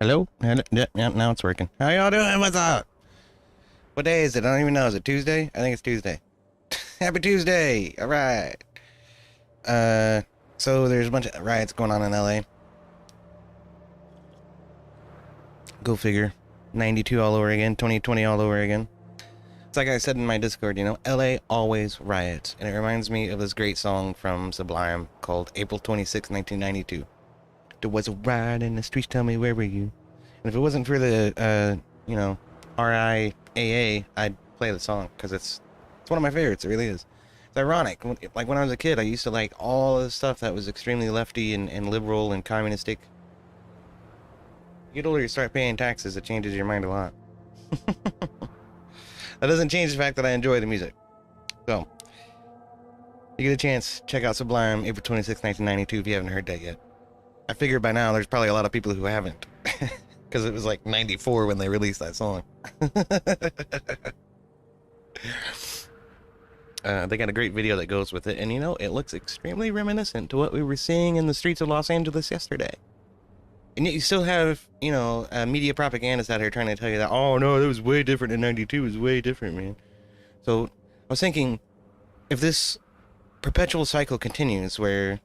Hello? Yeah, now it's working. How y'all doing? What's up? What day is it? I don't even know. Is it Tuesday? I think it's Tuesday. Happy Tuesday! Alright. Uh, so there's a bunch of riots going on in LA. Go figure. 92 all over again, 2020 all over again. It's like I said in my Discord, LA always riots. And it reminds me of this great song from Sublime called April 26, 1992. There was a riot in the streets, tell me where were you? And if it wasn't for the, RIAA, I'd play the song, because it's one of my favorites, it really is. It's ironic, like when I was a kid, I used to like all the stuff that was extremely lefty and liberal and communistic. You get older, you start paying taxes, it changes your mind a lot. That doesn't change the fact that I enjoy the music. So, you get a chance, check out Sublime, April 26, 1992, if you haven't heard that yet. I figured by now there's probably a lot of people who haven't. Because it was like 94 when they released that song. They got a great video that goes with it. And it looks extremely reminiscent to what we were seeing in the streets of Los Angeles yesterday. And yet you still have, media propagandists out here trying to tell you that, oh no, that was way different in 92. It was way different, man. So I was thinking, if this perpetual cycle continues where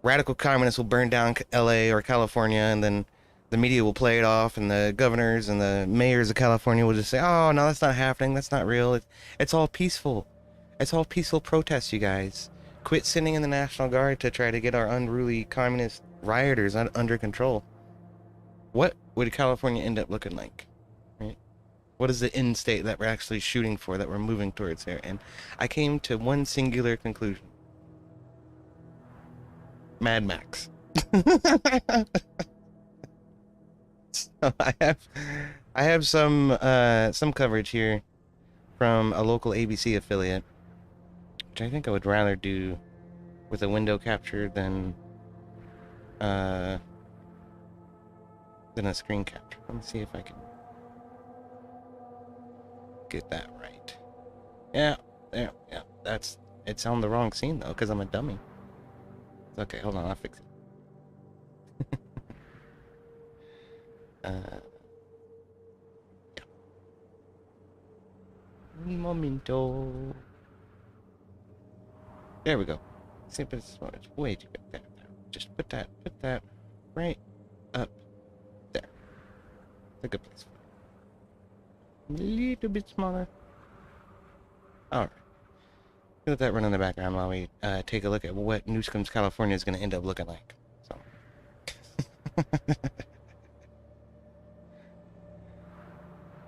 radical communists will burn down LA or California, and then the media will play it off, and the governors and the mayors of California will just say, oh, no, that's not happening. That's not real. It's all peaceful. It's all peaceful protests, you guys. Quit sending in the National Guard to try to get our unruly communist rioters under control. What would California end up looking like? Right? What is the end state that we're actually shooting for, that we're moving towards here? And I came to one singular conclusion. Mad Max. So I have some coverage here from a local ABC affiliate, which I think I would rather do with a window capture than a screen capture. Let me see if I can get that right. Yeah, it's on the wrong scene though, because I'm a dummy. Okay, hold on, I'll fix it. Yeah. Un momento. There we go. See, but it's way too big. There. Just put that right up there. It's a good place for it. A little bit smaller. Alright. Let that run in the background while we take a look at what Newscums, California is going to end up looking like. So.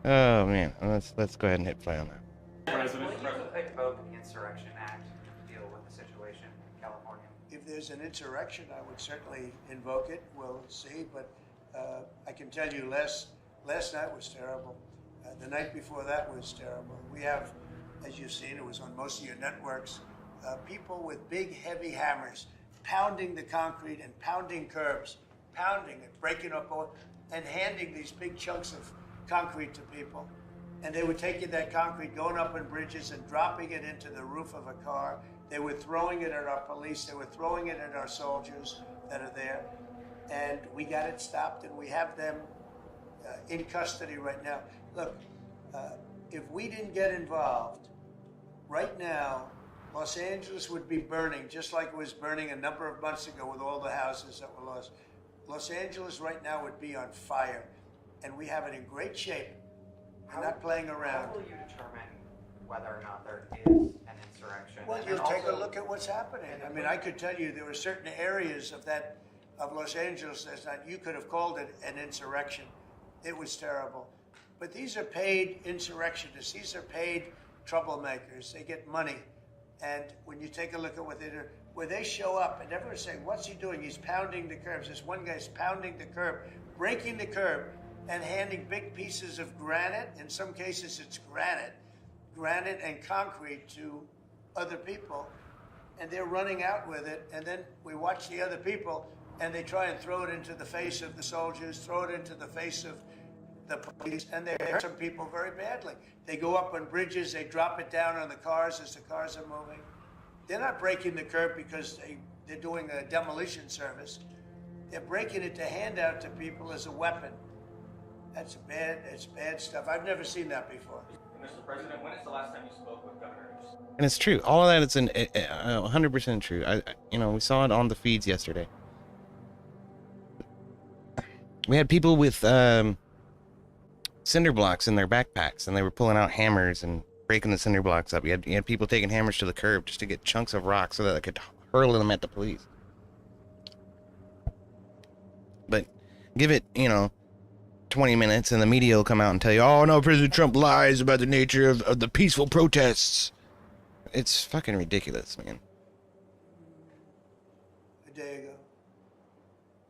Oh man, let's go ahead and hit play on that. President, will you invoke the Insurrection Act to deal with the situation in California? If there's an insurrection, I would certainly invoke it. We'll see, but I can tell you last night was terrible. The night before that was terrible. We have, as you've seen, it was on most of your networks, people with big, heavy hammers pounding the concrete and pounding curbs, pounding it, breaking up, and handing these big chunks of concrete to people. And they were taking that concrete, going up on bridges and dropping it into the roof of a car. They were throwing it at our police. They were throwing it at our soldiers that are there. And we got it stopped, and we have them in custody right now. Look, if we didn't get involved, right now, Los Angeles would be burning, just like it was burning a number of months ago with all the houses that were lost. Los Angeles right now would be on fire, and we have it in great shape. We're not playing around. How will you determine whether or not there is an insurrection? Well, you'll take a look at what's happening. I mean, I could tell you there were certain areas of Los Angeles that you could have called it an insurrection. It was terrible. But these are paid insurrectionists. These are paid troublemakers. They get money. And when you take a look at what they do, where they show up and everyone's saying, what's he doing? He's pounding the curbs. This one guy's pounding the curb, breaking the curb, and handing big pieces of granite, in some cases it's granite and concrete to other people, and they're running out with it, and then we watch the other people, and they try and throw it into the face of the soldiers, throw it into the face of the police, and they hurt some people very badly. They go up on bridges, they drop it down on the cars as the cars are moving. They're not breaking the curb because they're doing a demolition service. They're breaking it to hand out to people as a weapon. It's bad stuff. I've never seen that before. Mr. President, when is the last time you spoke with governors? And it's true. All of that is 100% true. We saw it on the feeds yesterday. We had people with cinder blocks in their backpacks, and they were pulling out hammers and breaking the cinder blocks up. You had people taking hammers to the curb just to get chunks of rock so that they could hurl them at the police. But give it, 20 minutes, and the media will come out and tell you, oh, no, President Trump lies about the nature of the peaceful protests. It's fucking ridiculous, man. A day ago,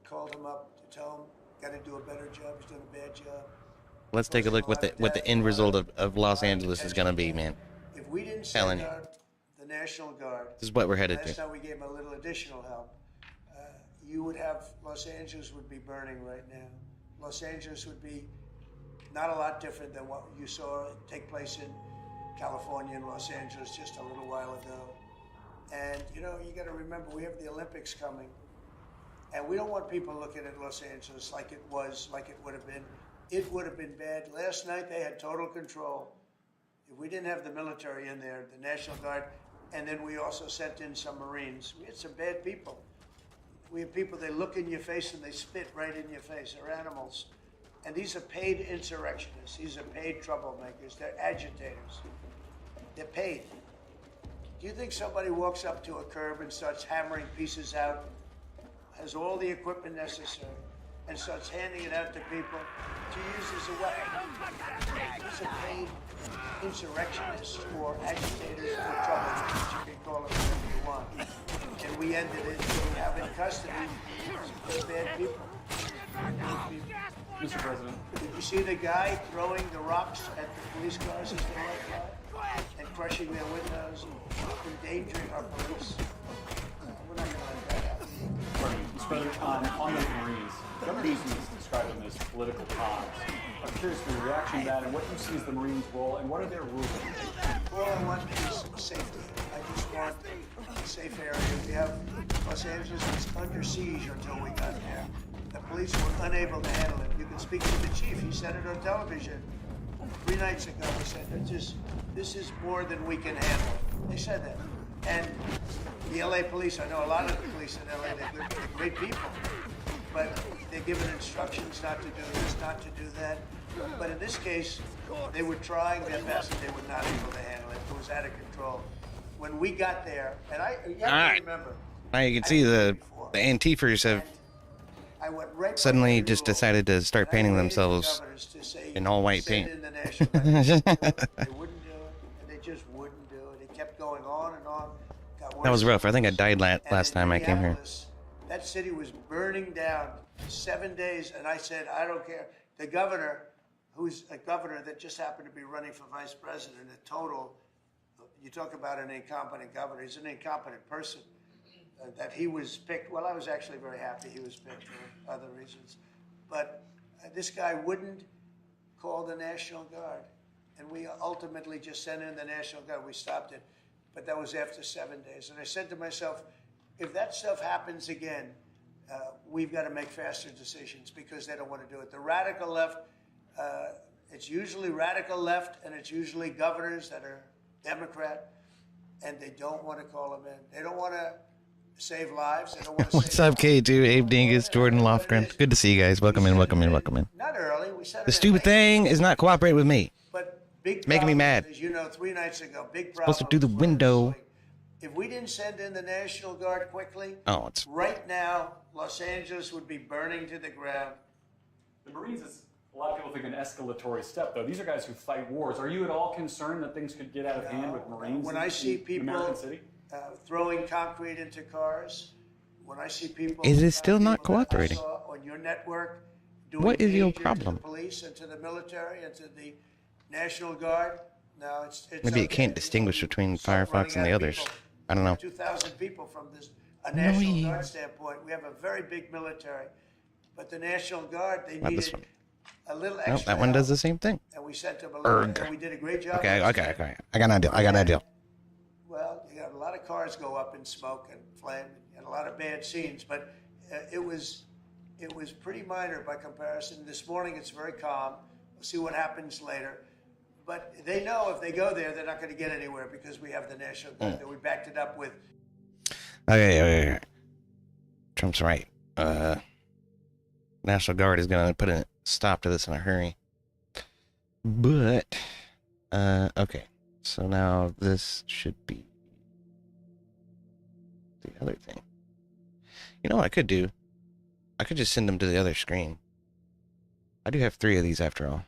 called him up to tell him, got to do a better job. He's doing a bad job. Let's take a look what the end result of Los Angeles is going to be, man. If we didn't send out the National Guard, this is what we're headed to. Last time we gave him a little additional help, you would have, Los Angeles would be burning right now. Los Angeles would be not a lot different than what you saw take place in California and Los Angeles just a little while ago. And, you got to remember, we have the Olympics coming. And we don't want people looking at Los Angeles like it would have been. It would have been bad. Last night, they had total control. If we didn't have the military in there, the National Guard, and then we also sent in some Marines, we had some bad people. We have people, they look in your face and they spit right in your face. They're animals. And these are paid insurrectionists. These are paid troublemakers. They're agitators. They're paid. Do you think somebody walks up to a curb and starts hammering pieces out, has all the equipment necessary, and starts handing it out to people to use as a weapon? These are paid insurrectionists or agitators or troublemakers. You can call it whatever you want. And we ended it, we have in custody some bad people. Mr. President. Did you see the guy throwing the rocks at the police cars as they went by and crushing their windows and endangering our police? We're not going to let that happen. Mr. President, on the Marines, Governor Newsom has described them as political pawns. I'm curious for your reaction to that and what you see as the Marines' role and what are their rules? All I want is safety. I just want a safe area. We have Los Angeles was under siege until we got there. The police were unable to handle it. You can speak to the chief. He said it on television 3 nights ago. He said, this is more than we can handle. They said that. And the LA police, I know a lot of the police in LA, they're great people. But they're given instructions not to do this, not to do that. But in this case, they were trying their best and they were not able to handle it. It was out of control. When we got there, and you have to remember. Now you can see the Antifers have suddenly just decided to start painting themselves in all white paint. They wouldn't do it, and they just wouldn't do it. It kept going on and on. That was rough. I think I died last time I came here. That city was burning down 7 days, and I said, I don't care. The governor, who's a governor that just happened to be running for vice president, a total, you talk about an incompetent governor, he's an incompetent person. That he was picked, well, I was actually very happy he was picked for other reasons. But this guy wouldn't call the National Guard. And we ultimately just sent in the National Guard. We stopped it. But that was after 7 days. And I said to myself, if that stuff happens again, we've got to make faster decisions because they don't want to do it. The radical left, it's usually radical left and it's usually governors that are Democrat, and they don't want to call them in. They don't want to save lives. They don't want to What's up, K2, Abe Dingus, Jordan Lofgren? Good to see you guys. Welcome in, welcome in, welcome in. Not early. We said the stupid thing is not cooperating with me. But big it's making me mad. As you know, 3 nights ago, big problem. Supposed to do the window. If we didn't send in the National Guard quickly, it's right now, Los Angeles would be burning to the ground. The Marines is, a lot of people think, an escalatory step, though. These are guys who fight wars. Are you at all concerned that things could get out of hand with Marines when I see people American City? Throwing concrete into cars, when I see people... It is still not cooperating. On your network, doing what is your to problem? the police and to the military and to the National Guard. No, it's maybe it can't distinguish between Firefox and the others. I don't know. 2,000 people from a National Guard standpoint. We have a very big military, but the National Guard, they needed a little extra. Nope, that one does the same thing. And we sent them a little, and we did a great job. Okay. I got an idea. Well, you got a lot of cars go up in smoke and flame, and a lot of bad scenes, but it was it was pretty minor by comparison. This morning it's very calm. We'll see what happens later. But they know if they go there, they're not going to get anywhere because we have the National Guard. We backed it up with. Okay. Trump's right. National Guard is going to put a stop to this in a hurry. But, okay. So now this should be the other thing. You know what I could do? I could just send them to the other screen. I do have 3 of these after all.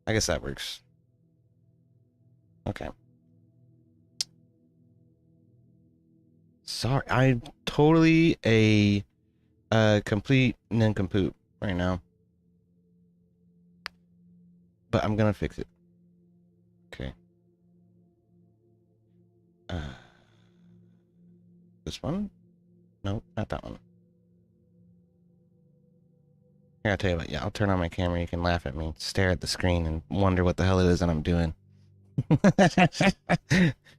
I guess that works. Okay. Sorry, I'm totally a complete nincompoop right now. But I'm gonna fix it. Okay. This one? Nope, not that one. Here, I'll tell you what. Yeah, I'll turn on my camera. You can laugh at me, stare at the screen, and wonder what the hell it is that I'm doing.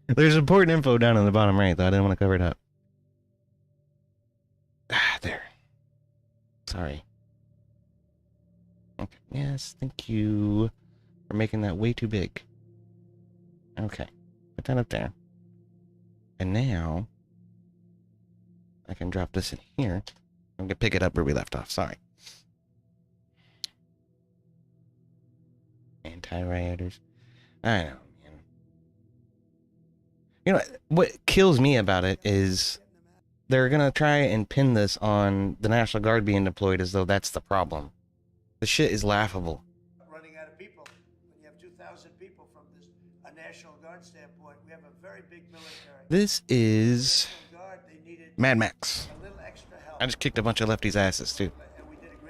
There's important info down in the bottom right, though. I didn't want to cover it up. Ah, there. Sorry. Okay. Yes, thank you for making that way too big. Okay. Put that up there. And now I can drop this in here. I'm going to pick it up where we left off. Sorry. Anti-rioters. I know, man. You know, what kills me about it is they're going to try and pin this on the National Guard being deployed as though that's the problem. The shit is laughable. Running out of people. When you have 2,000 people from a National Guard standpoint, we have a very big military. This is Guard, they needed Mad Max. a little extra help. I just kicked a bunch of lefties' asses, too.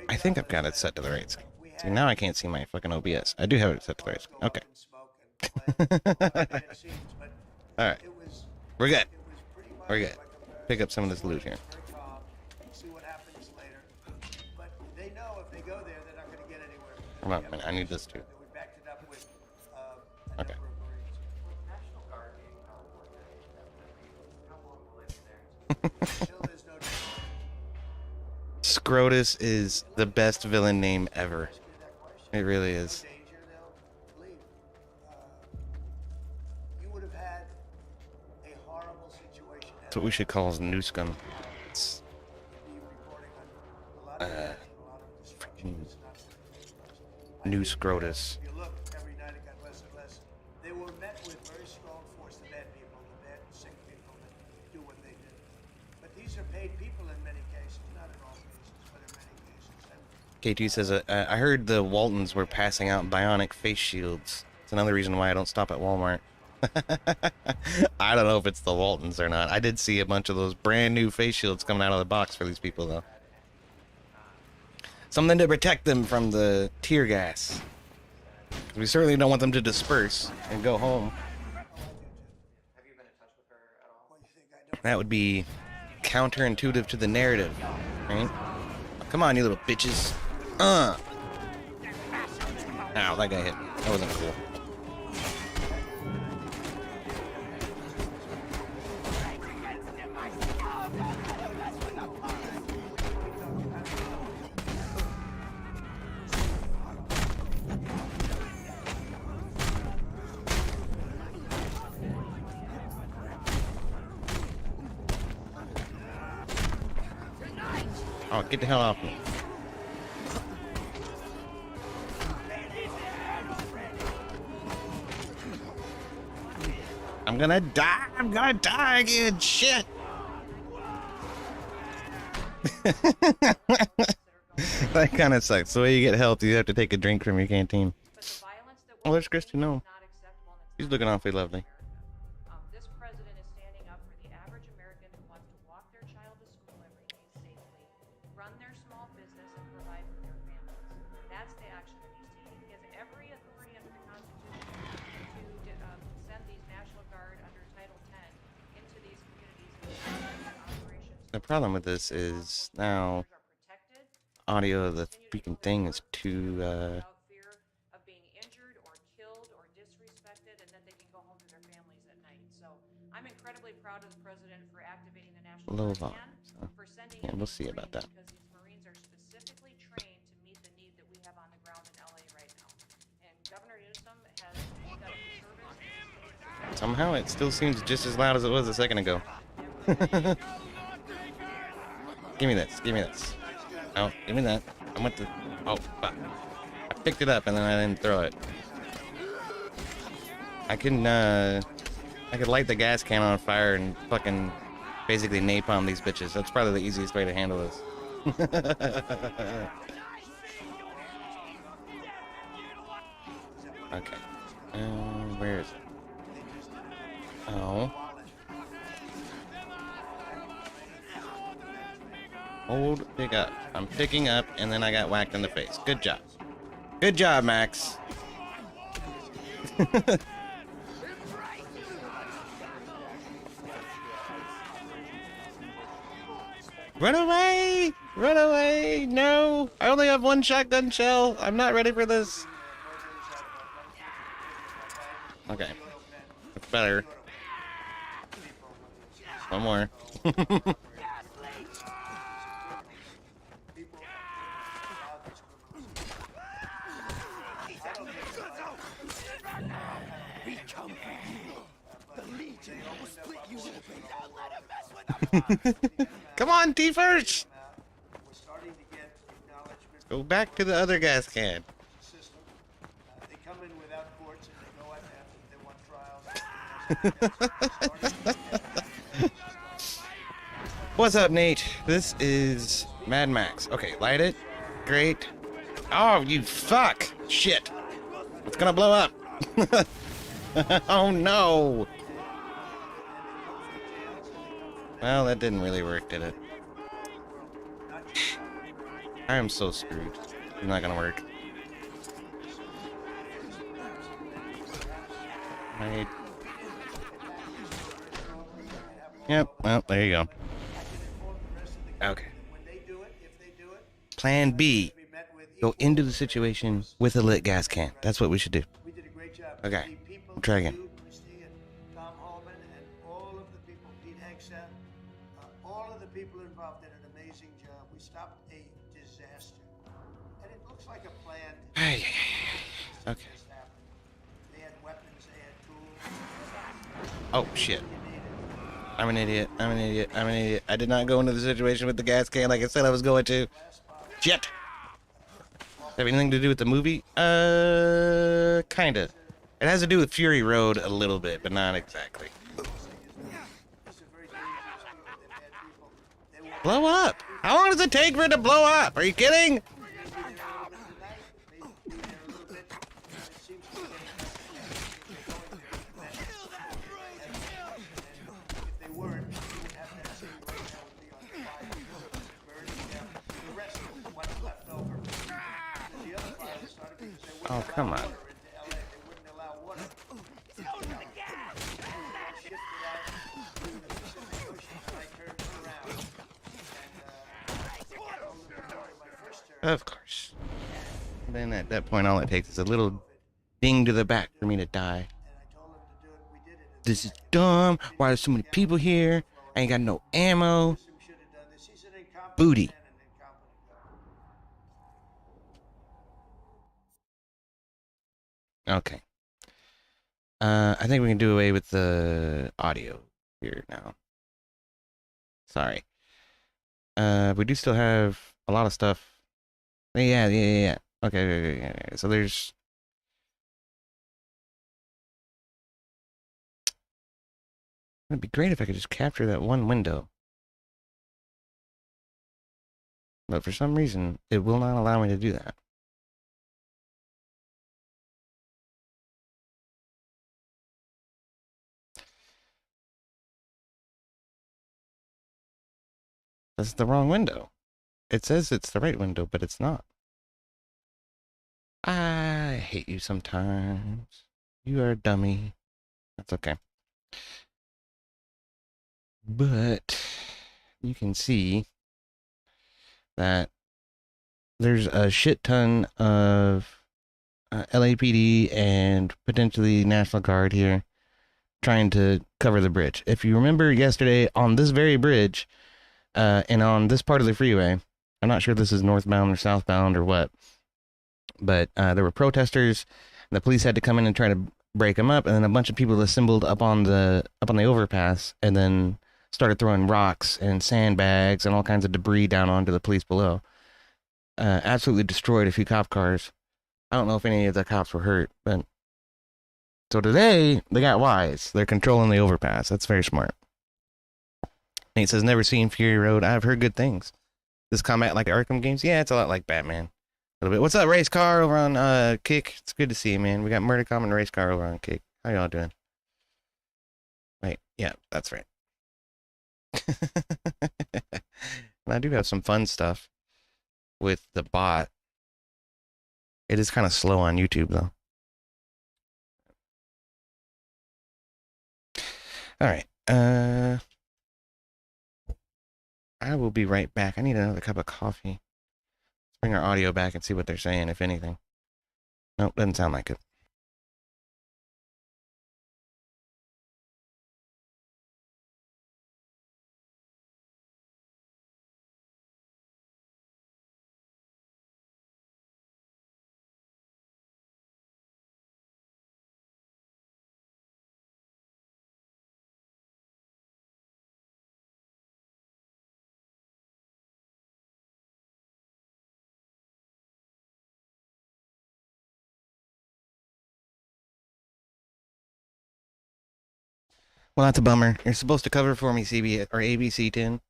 I think I've got it set to the right screen. See, now I can't see my fucking OBS. I do have it set to the right screen. Okay. Alright. We're good. We're good. Pick up some of this loot here. See what happens later. But they know if they go there, they're not going to get anywhere. Come on, man. I need this too. We backed it up with Okay. National Guard being how long will they be there? Still there's no Scrotus is the best villain name ever. It really is. danger, they'll leave. You would have had a horrible situation. That's what we should call as Newscum. It's Be reporting on a lot of freaking New Scrotus. If you look, every night it got less and less. They were met with very strong force, the bad people, the bad, sick people that do what they do. But these are paid people in many cases, not in all cases, but in many cases. And KT says, I heard the Waltons were passing out bionic face shields. It's another reason why I don't stop at Walmart. I don't know if it's the Waltons or not. I did see a bunch of those brand new face shields coming out of the box for these people, though. Something to protect them from the tear gas. We certainly don't want them to disperse and go home. Have you been in touch with her at all? what do you think I don't? That would be counterintuitive to the narrative, right? Come on, you little bitches. Ow, that guy hit me. That wasn't cool. Oh, get the hell off me. I'm gonna die. I'm gonna die again. Shit. That kind of sucks. The way you get health, you have to take a drink from your canteen. Oh, there's Christy. No. She's looking awfully lovely. This president is standing up for the average American who wants to walk their child to school every day safely, run their small business, and provide for their families. That's the action that he's taking. He has every authority under the Constitution to send these National Guard under Title X into these communities and operations. The problem with this is now audio of the freaking thing is too Without fear of being injured or killed or disrespected, and then they can go home to their families at night. So I'm incredibly proud of the president for activating the National low Guard volume. and for sending Yeah, in we'll these see about Marines that. because these Marines are specifically trained to meet the need that we have on the ground in LA right now. And Governor Newsom has got a service in the state of Somehow it still seems just as loud as it was a second ago. Give me this. Give me this. Oh, give me that. I went to. Oh, fuck. I picked it up and then I didn't throw it. I could light the gas can on fire and fucking basically napalm these bitches. That's probably the easiest way to handle this. Okay. Where is it? Oh. Hold, pick up. I'm picking up, and then I got whacked in the face. Good job. Good job, Max. Run away! Run away! No! I only have one shotgun shell. I'm not ready for this. Okay. That's better. One more. Come on, T-First! Go back to the other gas can. They come in without courts and they go out after they want trials. What's up, Nate? This is Mad Max. Okay, light it. Great. Oh, you fuck! Shit! It's gonna blow up! Oh no! Well, that didn't really work, did it? I am so screwed. It's not gonna work. Right. Yep, well, there you go. Okay. Plan B. Go into the situation with a lit gas can. That's what we should do. Okay. We'll try again. Tom Holman and all of the people, Pete Hegseth, all of the people involved did an amazing job. We stopped a disaster. And it looks like a plan. Okay. They had weapons, they had tools. Oh, shit. I'm an idiot. I'm an idiot. I'm an idiot. I did not go into the situation with the gas can like I said I was going to. Shit. Have anything to do with the movie? Kinda. It has to do with Fury Road a little bit, but not exactly. Blow up? How long does it take for it to blow up? Are you kidding? Oh, come on. Of course. And then at that point, all it takes is a little ding to the back for me to die. This is dumb. Why are so many people here? I ain't got no ammo. Booty. Okay. I think we can do away with the audio here now. Sorry. We do still have a lot of stuff. Yeah. Okay. So there's... It'd be great if I could just capture that one window. But for some reason, it will not allow me to do that. That's the wrong window. It says it's the right window, but it's not. I hate you sometimes. You are a dummy. That's okay. But you can see that there's a shit ton of LAPD and potentially National Guard here trying to cover the bridge. If you remember yesterday on this very bridge, And on this part of the freeway, I'm not sure if this is northbound or southbound or what, but there were protesters. The police had to come in and try to break them up, and then a bunch of people assembled up on the overpass, and then started throwing rocks and sandbags and all kinds of debris down onto the police below. Absolutely destroyed a few cop cars. I don't know if any of the cops were hurt, but so today they got wise. They're controlling the overpass. That's very smart. Nate says, never seen Fury Road. I've heard good things. This combat like the Arkham games? Yeah, it's a lot like Batman. A little bit. What's up, Race Car over on Kick? It's good to see you, man. We got Murdercom and Race Car over on Kick. How y'all doing? Wait, yeah, that's right. And I do have some fun stuff with the bot. It is kind of slow on YouTube, though. All right. I will be right back. I need another cup of coffee. Let's bring our audio back and see what they're saying, if anything. Nope, doesn't sound like it. Well, that's a bummer. You're supposed to cover for me, CB or ABC 10. And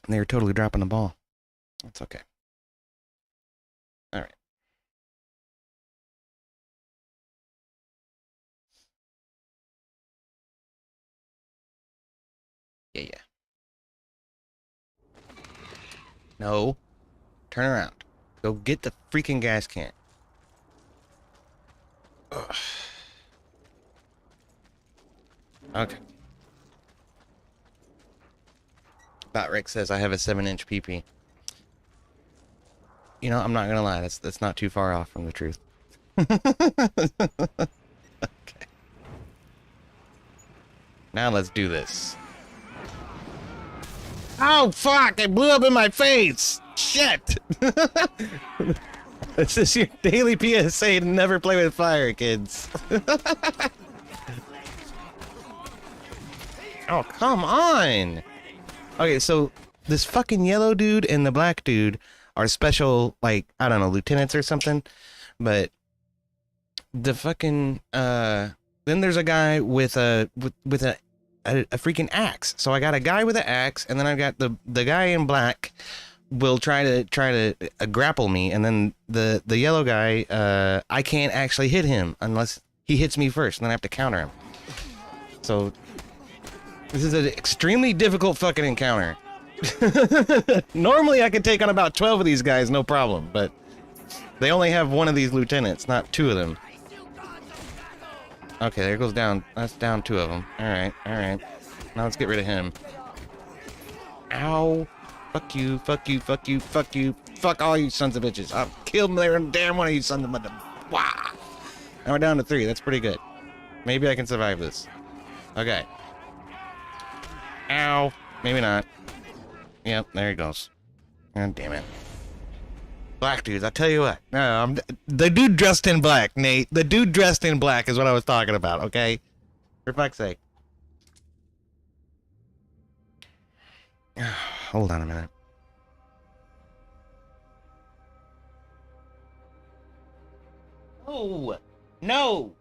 they were totally dropping the ball. That's okay. All right. Yeah. No. Turn around. Go get the freaking gas can. Ugh. Okay. Bot Rick says I have a 7-inch PP. You know, I'm not gonna lie, that's not too far off from the truth. Okay. Now let's do this. Oh fuck! It blew up in my face! Shit! This is your daily PSA to never play with fire, kids. Oh, come on! Okay, so this fucking yellow dude and the black dude are special, like, I don't know, lieutenants or something. But the fucking then there's a guy with a freaking axe. So I got a guy with an axe, and then I've got the guy in black will try to grapple me, and then the yellow guy, I can't actually hit him unless he hits me first, and then I have to counter him. So this is an extremely difficult fucking encounter. Normally I could take on about 12 of these guys, no problem, but they only have one of these lieutenants, not 2 of them. Okay, there goes down. That's down 2 of them. Alright. Now let's get rid of him. Ow. Fuck you, fuck you, fuck you, fuck you. Fuck all you sons of bitches. I'll kill every damn one of you sons of bitches. Wah! Now we're down to 3. That's pretty good. Maybe I can survive this. Okay. Ow. Maybe not. Yep, there he goes. God damn it. Black dudes, I tell you what. No, the dude dressed in black, Nate. The dude dressed in black is what I was talking about, okay? For fuck's sake. Hold on a minute. Oh, no.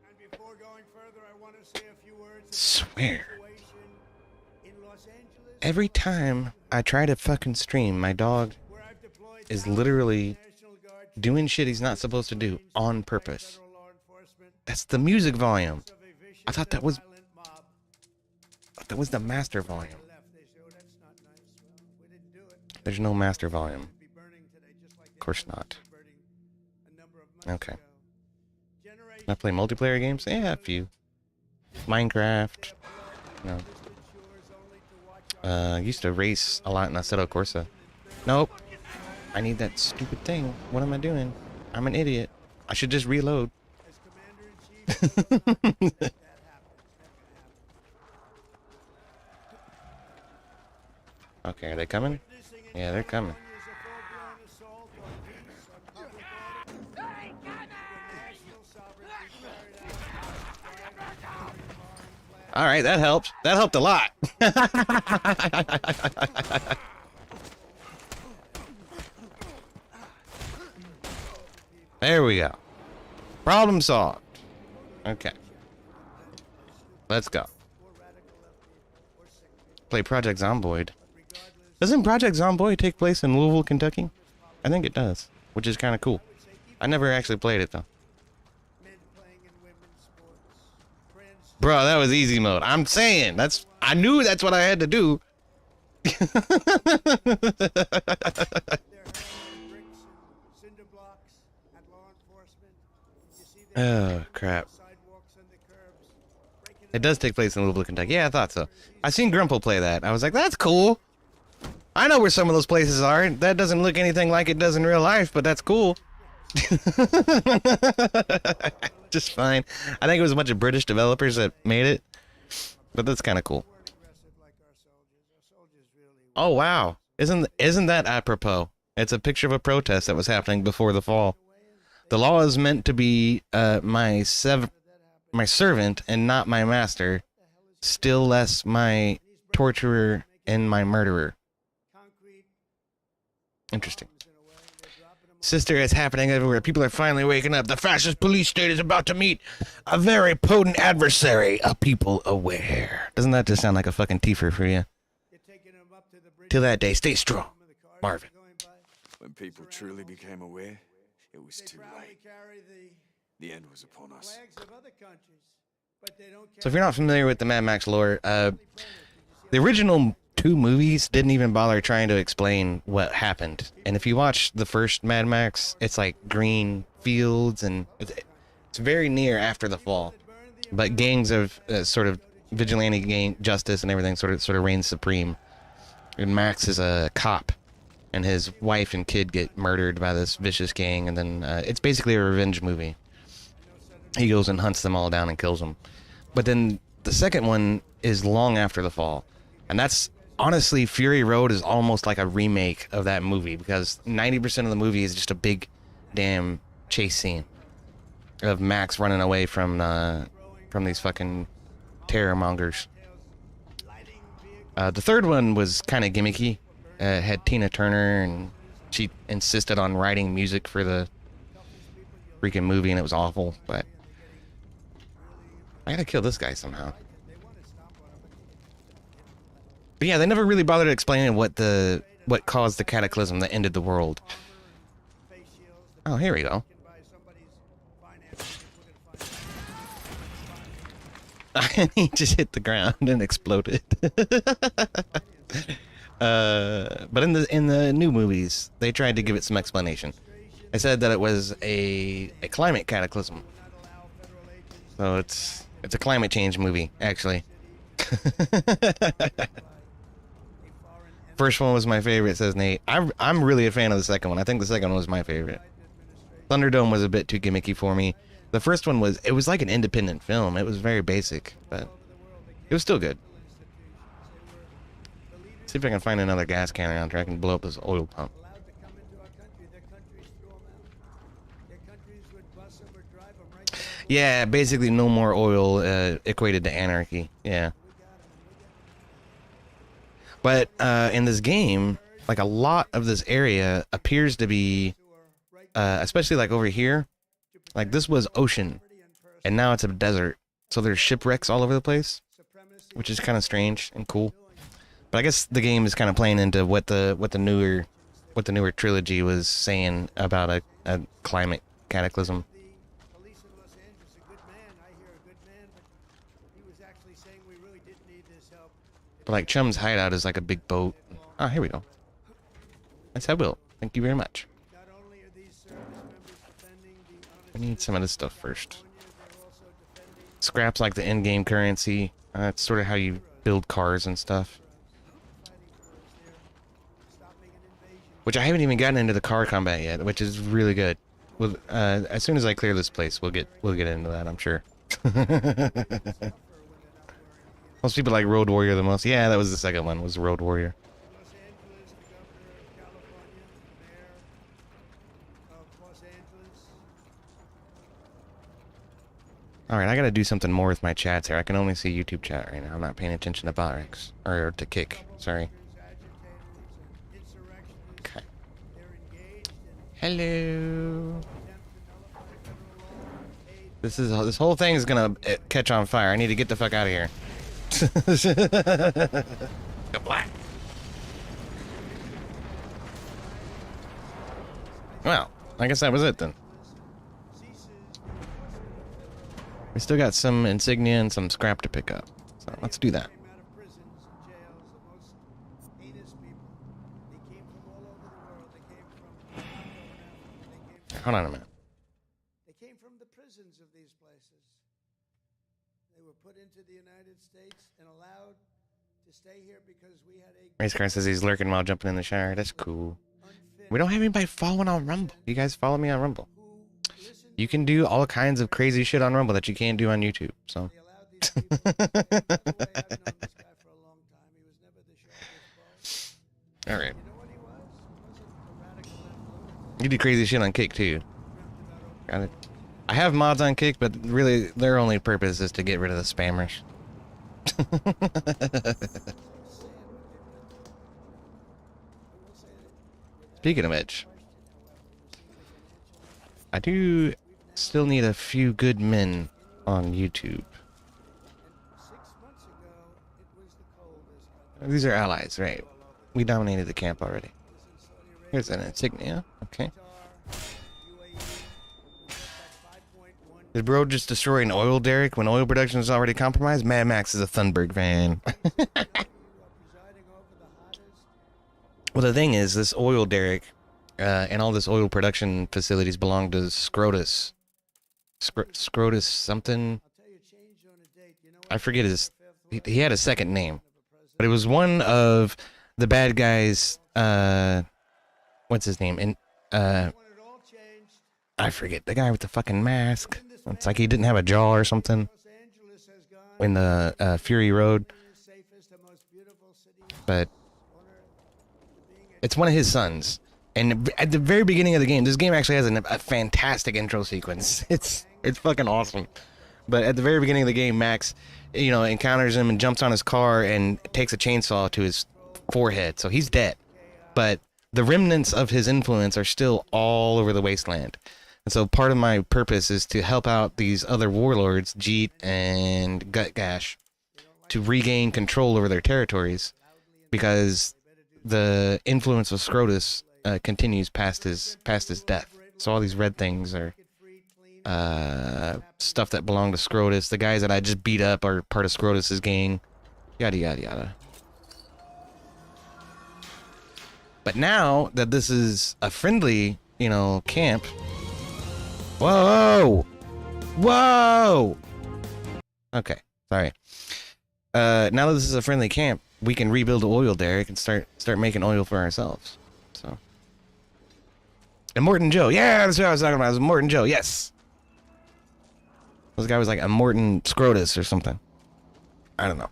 And before going further, I want to say a few words. Swear. Every time I try to fucking stream, my dog is literally doing shit he's not supposed to do on purpose. That's the music volume. I thought that was the master volume. There's no master volume. Of course not. Okay. Can I play multiplayer games? Yeah, a few. Minecraft. No. Used to race a lot in Assetto Corsa. Nope. I need that stupid thing. What am I doing? I'm an idiot. I should just reload. Okay, are they coming? Yeah, they're coming. All right, that helped. That helped a lot. There we go. Problem solved. Okay. Let's go. Play Project Zomboid. Doesn't Project Zomboid take place in Louisville, Kentucky? I think it does, which is kind of cool. I never actually played it, though. Bro, that was easy mode. I'm saying, I knew that's what I had to do. Oh, crap. It does take place in Louisville, Kentucky. Yeah, I thought so. I seen Grumple play that. I was like, that's cool. I know where some of those places are. That doesn't look anything like it does in real life, but that's cool. Just fine. I think it was a bunch of British developers that made it, but that's kind of cool. Oh, wow. Isn't that apropos? It's a picture of a protest that was happening before the fall. The law is meant to be my servant and not my master, still less my torturer and my murderer. Interesting. Sister, it's happening everywhere. People are finally waking up. The fascist police state is about to meet a very potent adversary. A people aware. Doesn't that just sound like a fucking teefer for you? Till that day, stay strong, Marvin. When people truly became aware, it was too late. The end was upon us. So if you're not familiar with the Mad Max lore, the original 2 movies didn't even bother trying to explain what happened. And if you watch the first Mad Max, it's like green fields and it's very near after the fall. But gangs of sort of vigilante gang justice and everything sort of reigns supreme. And Max is a cop, and his wife and kid get murdered by this vicious gang, and then it's basically a revenge movie. He goes and hunts them all down and kills them. But then the second one is long after the fall, and that's honestly, Fury Road is almost like a remake of that movie, because 90% of the movie is just a big damn chase scene of Max running away from these fucking terror mongers. The third one was kind of gimmicky. Had Tina Turner, and she insisted on writing music for the freaking movie, and it was awful, but I gotta kill this guy somehow. But yeah, they never really bothered explaining what caused the cataclysm that ended the world. Oh, here we go. He just hit the ground and exploded. But in the new movies, they tried to give it some explanation. They said that it was a climate cataclysm. So it's a climate change movie, actually. First one was my favorite, says Nate. I'm really a fan of the second one. I think the second one was my favorite. Thunderdome was a bit too gimmicky for me. The first one was like an independent film. It was very basic, but it was still good. See if I can find another gas can around here. I can blow up this oil pump. Yeah, basically no more oil equated to anarchy. Yeah. But in this game, like a lot of this area appears to be, especially like over here, like this was ocean, and now it's a desert. So there's shipwrecks all over the place, which is kind of strange and cool. But I guess the game is kind of playing into what the newer trilogy was saying about a climate cataclysm. But like Chum's hideout is like a big boat. Ah, here we go. Yes, I will. Thank you very much. I need some of this stuff first. Scraps like the in-game currency. It's sort of how you build cars and stuff. Which I haven't even gotten into the car combat yet, which is really good. Well, as soon as I clear this place, we'll get into that, I'm sure. Most people like Road Warrior the most. Yeah, that was the second one, was Road Warrior. Alright, I gotta do something more with my chats here. I can only see YouTube chat right now. I'm not paying attention to Botrix. Or to Kick. Sorry. Okay. Hello. This whole thing is gonna catch on fire. I need to get the fuck out of here. Go black. Well, I guess that was it then. We still got some insignia and some scrap to pick up. So let's do that. Hold on a minute. They came from the prisons of these places. They were put into the United States and allowed to stay here because we had a... Race Car says he's lurking while jumping in the shower. That's cool. We don't have anybody following on Rumble. You guys follow me on Rumble. You can do all kinds of crazy shit on Rumble that you can't do on YouTube, so. Alright. You do crazy shit on Kick, too. Got it. I have mods on Kick, but really, their only purpose is to get rid of the spammers. Speaking of which, I do still need a few good men on YouTube. These are allies, right? We dominated the camp already. Here's an insignia. Okay. Did bro just destroy an oil derrick when oil production is already compromised? Mad Max is a Thunberg fan. Well, the thing is, this oil derrick and all this oil production facilities belong to Scrotus. Scrotus something. I forget his... He had a second name. But it was one of the bad guys... what's his name? I forget. The guy with the fucking mask. It's like he didn't have a jaw or something. In the Fury Road. But... it's one of his sons. And at the very beginning of the game, this game actually has a fantastic intro sequence. It's fucking awesome. But at the very beginning of the game, Max, you know, encounters him and jumps on his car and takes a chainsaw to his forehead. So he's dead. But the remnants of his influence are still all over the wasteland. And so part of my purpose is to help out these other warlords, Jeet and Gutgash, to regain control over their territories. Because the influence of Scrotus continues past his death. So all these red things are stuff that belong to Scrotus. The guys that I just beat up are part of Scrotus's gang. Yada yada yada. But now that this is a friendly, you know, camp. Whoa! Whoa! Okay, sorry. Now that this is a friendly camp, we can rebuild the oil derrick and start making oil for ourselves. So, and Morton Joe, yeah, that's what I was talking about. It was Morton Joe, yes. This guy was like a Morton Scrotus or something. I don't know.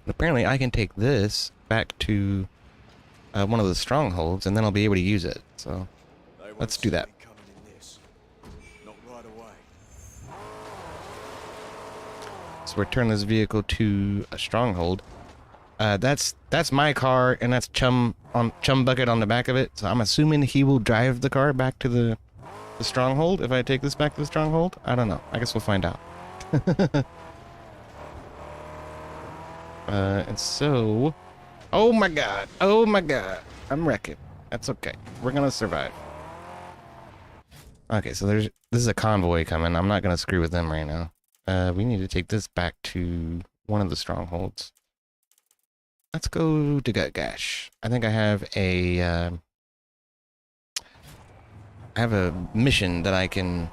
But apparently, I can take this back to one of the strongholds, and then I'll be able to use it. So, let's do that. So return this vehicle to a stronghold. That's my car, and that's Chum Bucket on the back of it. So I'm assuming he will drive the car back to the stronghold if I take this back to the stronghold. I don't know. I guess we'll find out. And so, oh my god, I'm wrecking. That's okay. We're gonna survive. Okay, so this is a convoy coming. I'm not gonna screw with them right now. We need to take this back to one of the strongholds. Let's go to Gutgash. I think I have a mission that I can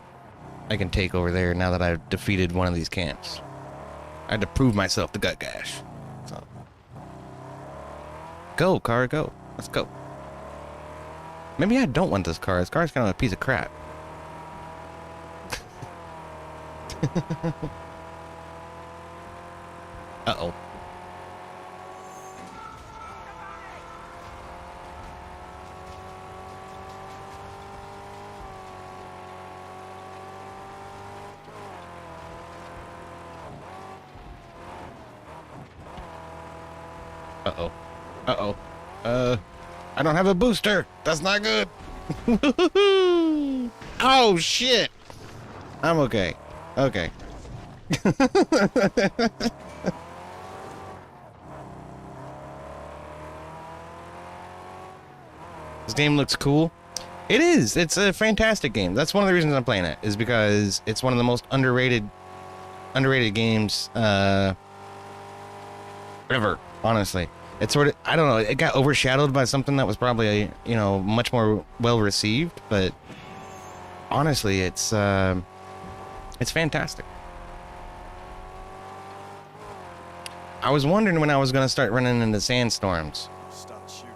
take over there now that I've defeated one of these camps. I had to prove myself to Gutgash. So go, car, go. Let's go. Maybe I don't want this car. This car's kind of a piece of crap. Uh-oh. Uh-oh. Uh-oh. I don't have a booster. That's not good. Oh, shit. I'm okay. Okay. This game looks cool. It is. It's a fantastic game. That's one of the reasons I'm playing it, is because it's one of the most underrated games ever, honestly. It's sort of, I don't know, it got overshadowed by something that was probably, you know, much more well received, but honestly, it's fantastic. I was wondering when I was going to start running into sandstorms. Start shooting.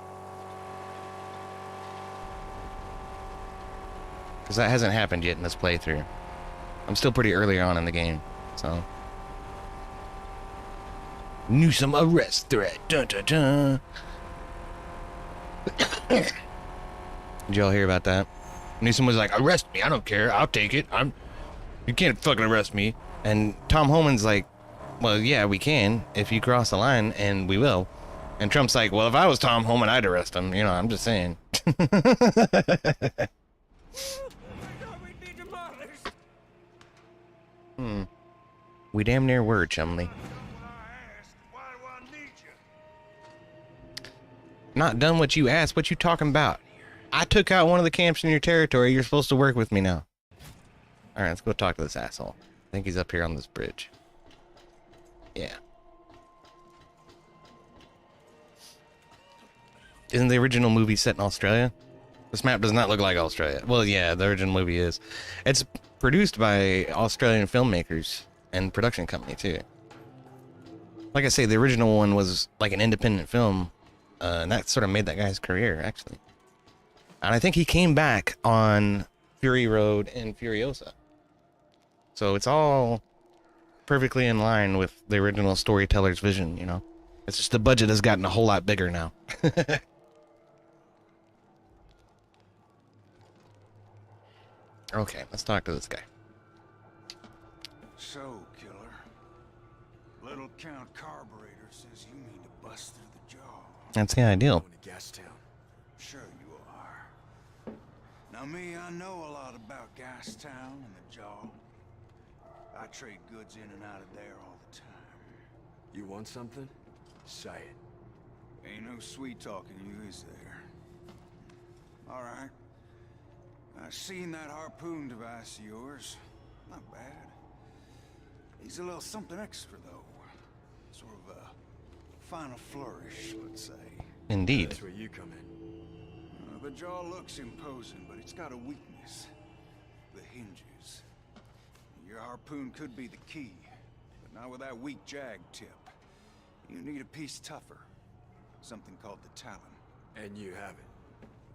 Because that hasn't happened yet in this playthrough. I'm still pretty early on in the game, so. Newsome arrest threat. Dun, dun, dun. Did y'all hear about that? Newsome was like, arrest me, I don't care, I'll take it. You can't fucking arrest me. And Tom Homan's like, well, yeah, we can if you cross the line, and we will. And Trump's like, well, if I was Tom Homan, I'd arrest him. You know, I'm just saying. We damn near were, Chumley. Not done what you asked. What you talking about? I took out one of the camps in your territory. You're supposed to work with me now. All right, let's go talk to this asshole. I think he's up here on this bridge. Yeah. Isn't the original movie set in Australia? This map does not look like Australia. Well, yeah, the original movie is. It's produced by Australian filmmakers and production company, too. Like I say, the original one was like an independent film. And that sort of made that guy's career, actually. And I think he came back on Fury Road and Furiosa. So it's all perfectly in line with the original storyteller's vision, you know? It's just the budget has gotten a whole lot bigger now. Okay, let's talk to this guy. So, killer, Little Count Carburetor says you mean to bust through the jaw. That's the ideal. Going to Gastown. Sure you are. Now me, I know a lot about Gastown and the jaw. I trade goods in and out of there all the time. You want something? Say it. Ain't no sweet talking you, is there? All right. I seen that harpoon device of yours. Not bad. Needs a little something extra, though. Sort of a final flourish, let's say. Indeed. That's where you come in. The jaw looks imposing, but it's got a weakness. The hinges. Your harpoon could be the key, but not with that weak jag tip. You need a piece tougher. Something called the talon. And you have it.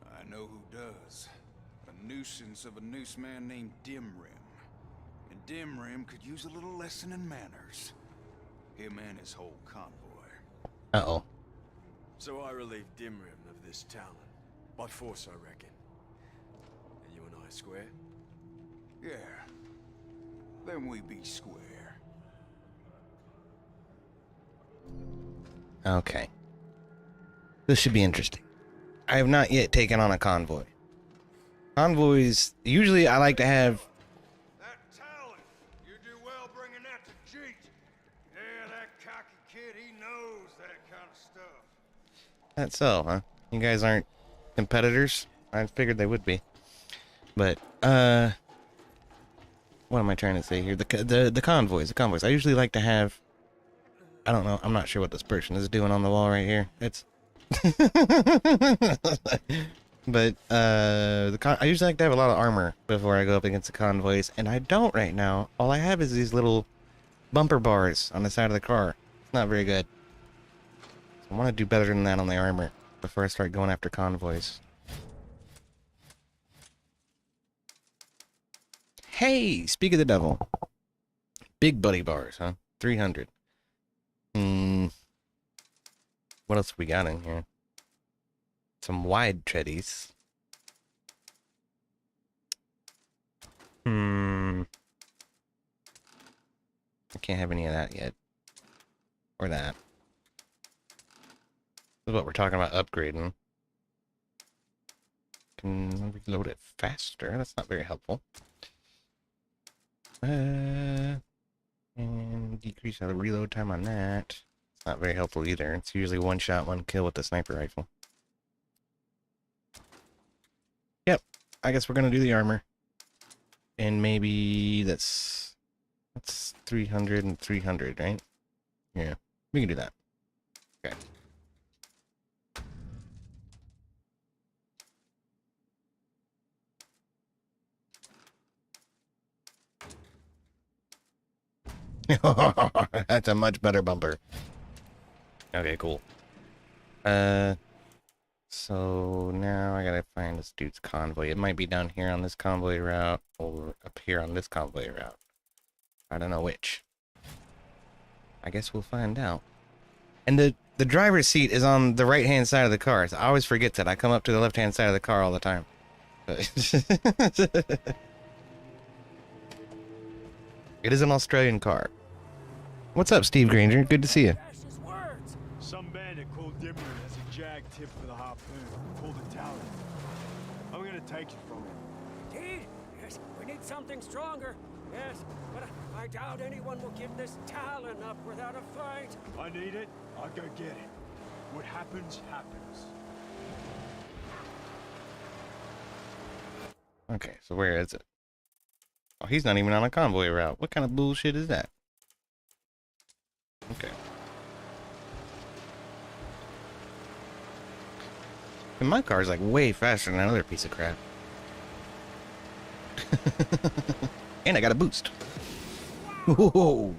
I know who does. A nuisance of a noose man named Dimrim. And Dimrim could use a little lesson in manners. Him and his whole convoy. Uh-oh. So I relieved Dimrim of this talent. By force, I reckon. And you and I square? Yeah. Then we be square. Okay. This should be interesting. I have not yet taken on a convoy. Convoys, usually I like to have... That talent! You do well bringing that to Jeet. Yeah, that cocky kid, he knows that kind of stuff. That's so, huh? You guys aren't competitors? I figured they would be. But, what am I trying to say here? The convoys. I usually like to have... I don't know. I'm not sure what this person is doing on the wall right here. It's... But, I usually like to have a lot of armor before I go up against the convoys, and I don't right now. All I have is these little bumper bars on the side of the car. It's not very good. So I want to do better than that on the armor before I start going after convoys. Hey, speak of the devil. Big buddy bars, huh? 300. What else we got in here? Some wide treadies. I can't have any of that yet. Or that. This is what we're talking about upgrading. Can reload it faster. That's not very helpful. And decrease the reload time on that. It's not very helpful either. It's usually one shot, one kill with the sniper rifle. Yep. I guess we're gonna do the armor. And maybe that's 300 and 300, right? Yeah. We can do that. Okay. That's a much better bumper. Okay, cool. So now I gotta find this dude's convoy. It might be down here on this convoy route or up here on this convoy route. I don't know which. I guess we'll find out. And the driver's seat is on the right-hand side of the car. So I always forget that. I come up to the left-hand side of the car all the time. It is an Australian car. What's up, Steve Granger? Good to see you. Some bandit called Dimmer has a jag tip for the harpoon. Pulled a talon. I'm gonna take it from him. Indeed? Yes, we need something stronger. Yes, but I doubt anyone will give this talon up without a fight. I need it. I'll go get it. What happens, happens. Okay, so where is it? Oh, he's not even on a convoy route. What kind of bullshit is that? Okay. And my car's like way faster than another piece of crap. And I got a boost. Whoa.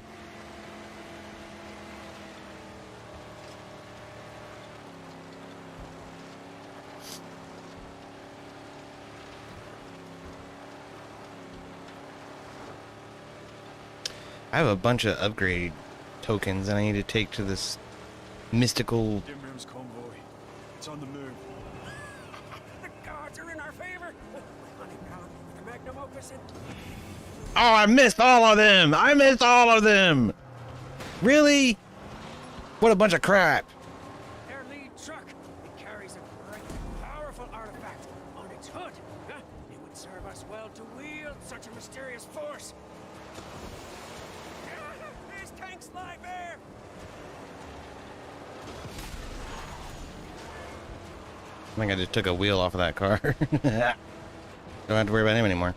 I have a bunch of upgrade tokens that I need to take to this mystical... Dimmer's convoy. It's on the move. The gods are in our favor. We're hunting down the Magnum Opus and... Oh, I missed all of them! I missed all of them! Really? What a bunch of crap. Their lead truck. It carries a great, powerful artifact on its hood. Huh? It would serve us well to wield such a mysterious force. There's tanks live there. I think I just took a wheel off of that car. Don't have to worry about him anymore.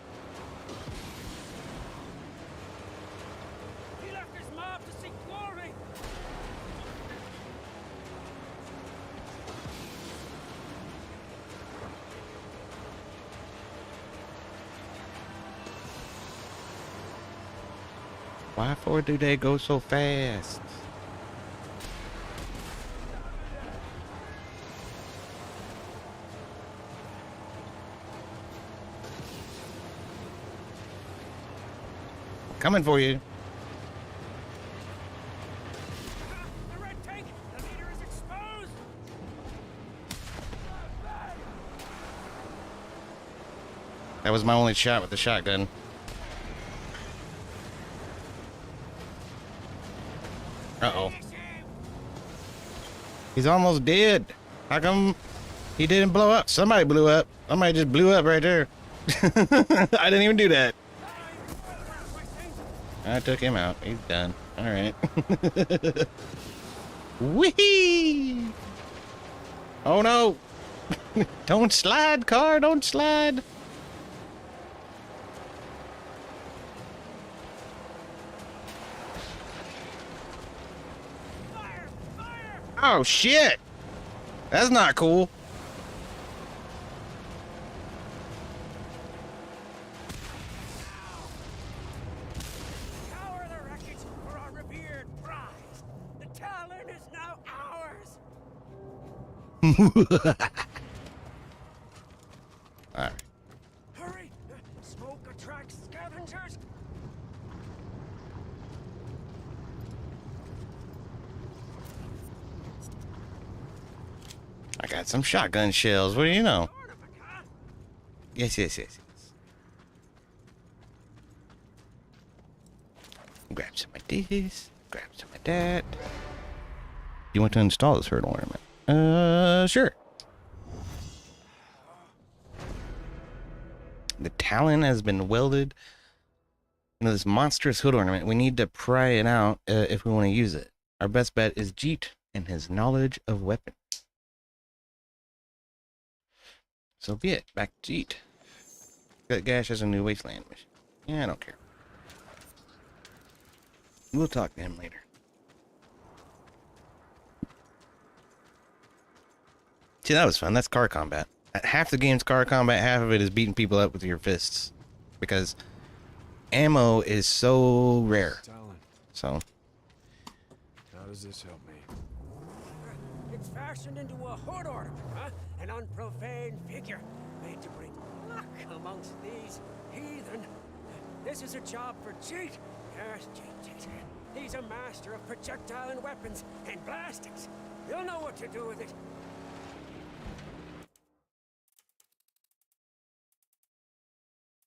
He left his mob to seek glory. Why for do they go so fast? Coming for you. The red tank. The leader is exposed. That was my only shot with the shotgun. Uh-oh. He's almost dead. How come he didn't blow up? Somebody blew up. Somebody just blew up right there. I didn't even do that. I took him out. He's done. All right. Whee! Oh no! Don't slide, car. Don't slide. Fire! Fire! Oh shit! That's not cool. Tower the wreckage for our revered prize. The talon is now ours. Alright. Hurry! Smoke attracts scavengers. I got some shotgun shells. What do you know? Ornament, huh? Yes, yes, yes, yes. Grab some of this. Grab some of that. You want to install this hurdle ornament? Sure. The talon has been welded. You know, this monstrous hood ornament. We need to pry it out if we want to use it. Our best bet is Jeet and his knowledge of weapons. So be it. Back to Jeet. That Gash has a new wasteland mission. Yeah, I don't care. We'll talk to him later. See, that was fun. That's car combat. Half the game's car combat, half of it is beating people up with your fists. Because ammo is so rare. So. How does this help me? It's fashioned into a hood ornament, huh? An unprofane figure made to bring luck amongst these heathen. This is a job for Jeet. Yes, Jeet. He's a master of projectile and weapons and blastings. He'll know what to do with it.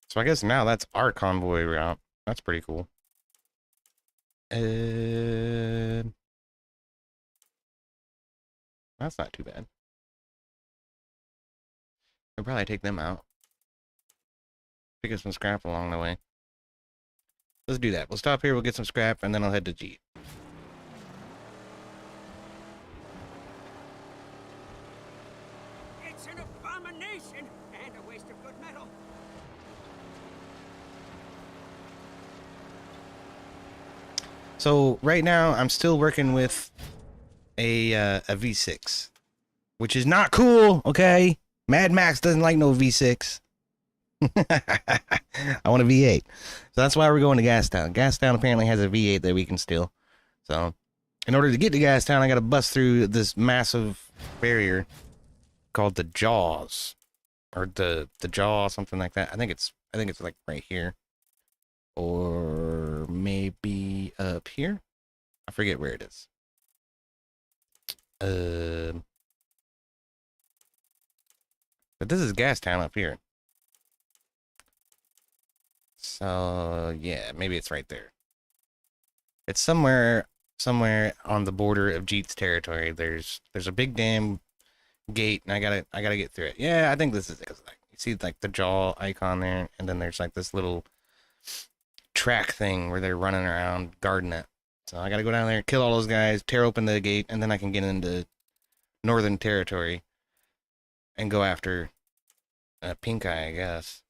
So I guess now that's our convoy route. That's pretty cool. That's not too bad. We'll probably take them out. Pick up some scrap along the way. Let's do that. We'll stop here, we'll get some scrap, and then I'll head to Jeet. It's an abomination and a waste of good metal. So right now I'm still working with a V6, which is not cool. Okay, Mad Max doesn't like no V6. I want a V8, so that's why we're going to Gastown. Gastown apparently has a V8 that we can steal. So in order to get to Gastown, I got to bust through this massive barrier called the Jaws, or the Jaw, something like that. I think it's like right here. Or maybe up here. I forget where it is. But this is Gastown up here. So yeah, maybe it's right there. It's somewhere on the border of Jeet's territory. There's a big damn gate, and I gotta get through it. Yeah, I think this is it. Like, you see like the Jaw icon there, and then there's like this little track thing where they're running around guarding it. So I gotta go down there, kill all those guys, tear open the gate, and then I can get into Northern Territory and go after Pink Eye, I guess,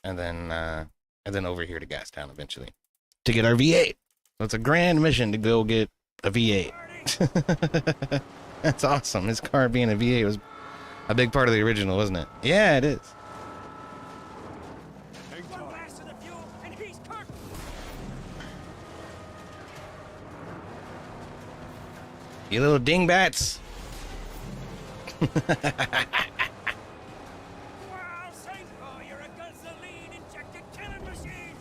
and then over here to Gastown eventually to get our V8. So it's a grand mission to go get a V8. That's awesome. His car being a V8 was a big part of the original, wasn't it? Yeah, it is. You little dingbats. You're a gasoline-injected killing machine.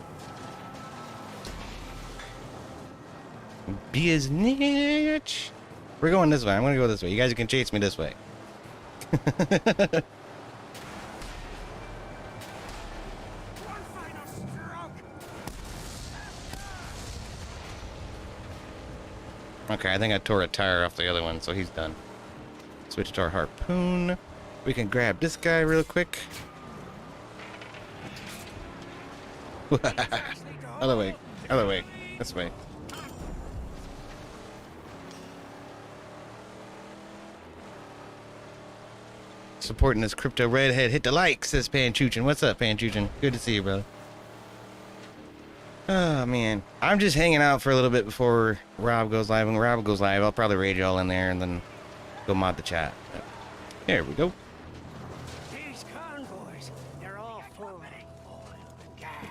Be his niche. We're going this way. I'm gonna go this way. You guys can chase me this way. Okay, I think I tore a tire off the other one, so he's done. Switch to our harpoon. We can grab this guy real quick. Other way. Other way. This way. Supporting this crypto redhead. Hit the like, says Panchuchin. What's up, Panchuchin? Good to see you, brother. Oh, man. I'm just hanging out for a little bit before Rob goes live. When Rob goes live, I'll probably raid y'all in there and then go mod the chat. There we go.